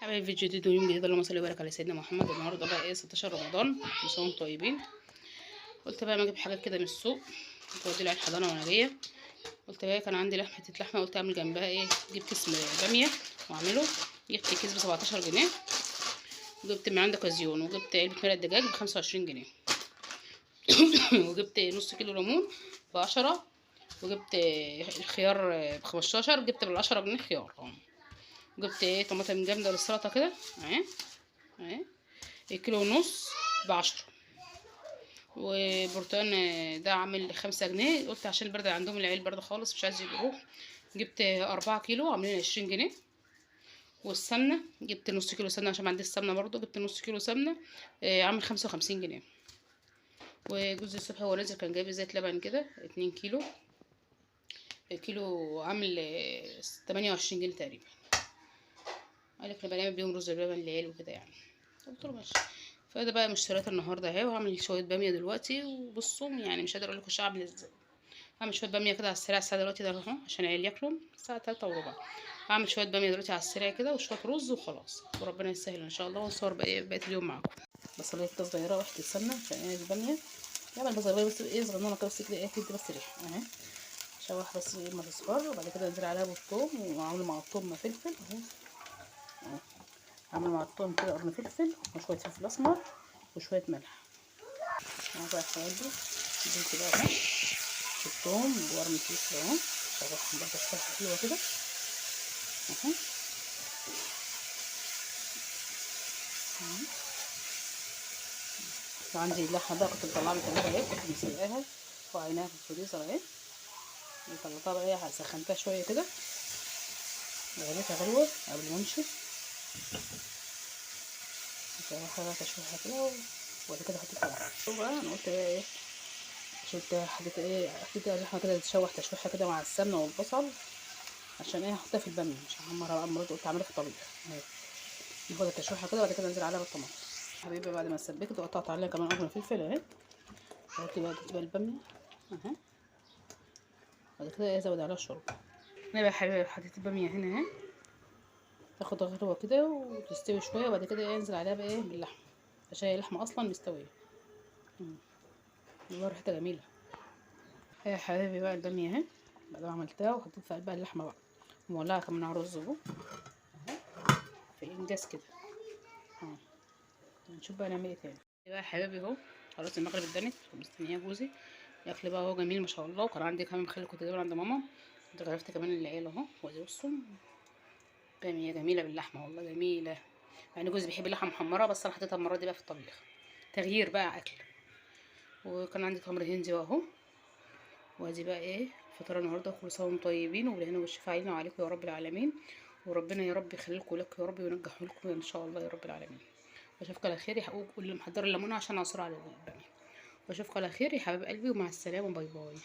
حبايبي الفيديو جديد ويوم جديد، اللهم صل وبارك على سيدنا محمد. النهارده بقى ايه 16 رمضان، كل سنه وانتم طيبين. قلت بقى ما اجيب حاجات كده من السوق، كنت بودي العيال الحضانه وانا جايه. قلت بقى كان عندي حته لحمه، قلت اعمل جنبها ايه، جبت كيس باميه واعمله. جبت كيس ب 17 جنيه، وجبت من عند كازيون، وجبت علبه مرق دجاج ب 25 جنيه. وجبت نص كيلو ليمون ب 10، وجبت الخيار ب 15، جبت بال 10 جنيه خيار. وجبت ايه طماطم جامده للسلطه كده اهي اهي، كيلو ونص ب10. وبرتقان ده عامل 5 جنيه، قلت عشان البرد عندهم العيال برد خالص مش عايز يجيبوه. جبت 4 كيلو عاملين 20 جنيه. والسمنة جبت نص كيلو سمنة عشان ما عنديش سمنة برضو، جبت نص كيلو سمنة عامل 55 جنيه. وجوز الصبح هو نازل كان جايب زيت لبن كده 2 كيلو، كيلو عامل 28 جنيه تقريبا. قالك انا بنعمل بيهم رز بلبن للعيال وكده يعني، قلت له ماشي. فده بقى مشتريات النهارده اهي، وهعمل شويه باميه دلوقتي. وبصوا يعني مش قادره اقول لكم الشعب ازاي. هعمل شويه باميه كده على السريع الساعه دلوقتي ده اهو، عشان العيال ياكلوا الساعه 3:15. هعمل شويه باميه دلوقتي على السريع كده وشويه رز وخلاص، وربنا يسهل ان شاء الله، ونصور بقيه اليوم معاكم. بصلايه كده صغيره واحده السمنه عشان ايه الباميه. نعمل بصلايه بس ايه صغنونه كده، بس كده ايه تدي بس ريحه اهي. شوح بس ايه ما تصفر، وبعد كده انزل عليها بالثوم، وعامله مع الثوم فلفل اهو. عامله مع الثوم كده قرن فلفل وشويه فلفل اسمر وشويه ملح. اهو بقى حوالي دي كده اهو، الثوم وقرن الفلفل اهو. شوحهم بقى تشويحه حلوه كده اهو. وعندي اللحمه بقى كنت مطلعها من التلاجة اهي، كنت مسلقاها وعيناها في الفريزر اهي. وطلعتها بقى ايه، سخنتها شويه كده، غليتها غلوه قبل ما امشي. شوحها بقى تشويحه كده، وبعد كده حطيت عليها بقى. انا قلت بقى ايه، شلت حطيت ايه، حطيت اللحمه كده تتشوح تشويحه كده مع السمنه والبصل، عشان ايه احطها في الباميه مش هحمرها بقى. مرات قلت اعملها في الطبيخ اهي. ناخد التشويحه كده، وبعد كده انزل عليها بالطماطم. حبيبي بعد ما سبكت وقطعت عليها كمان قرن فلفل اهي. حطيت بقى الباميه اهي. بعد كده ايه ازود عليها الشوربه. انا بقى حبيبي حطيت الباميه هنا اهي، تاخد غلوه كده وتستوي شويه، وبعد كده ايه انزل عليها بقى ايه باللحمه، عشان هي اللحمه اصلا مستويه. والله ريحتها جميله. هي يا حبيبي بقى الباميه اهي، بعد ما عملتها وحطيت في قلبها اللحمه بقى، ومولعه كمان على رز اهو في الانجاز كده اهو. نشوف بقى نعمل ايه تاني. بقى يا حبايبي اهو، خلاص المغرب اتدنت ومستنيه جوزي. الاكل بقى هو جميل ما شاء الله. وكان عندي كمان مخلي كنت جايبه عند ماما، كنت غرفت كمان العيال اهو. وادي بصوا باميه جميله باللحمه، والله جميله. مع ان جوزي بيحب اللحمه محمره، بس انا حطيتها المره دي بقى في الطبيخ، تغيير بقى اكل. وكان عندي تمر هندي اهو. وادي بقى ايه فطار النهارده. كل سنه وانتم طيبين، وبالهنا والشفا علينا وعليكم يا رب العالمين. وربنا يا رب يخليكم لك يا رب، وينجحوا لكم ان شاء الله يا رب العالمين. واشوفك على خير يا حقوق اللي محضره الليمونه عشان اعصر على الباميه. واشوفك على خير يا حبايب قلبي، ومع السلامه، باي باي.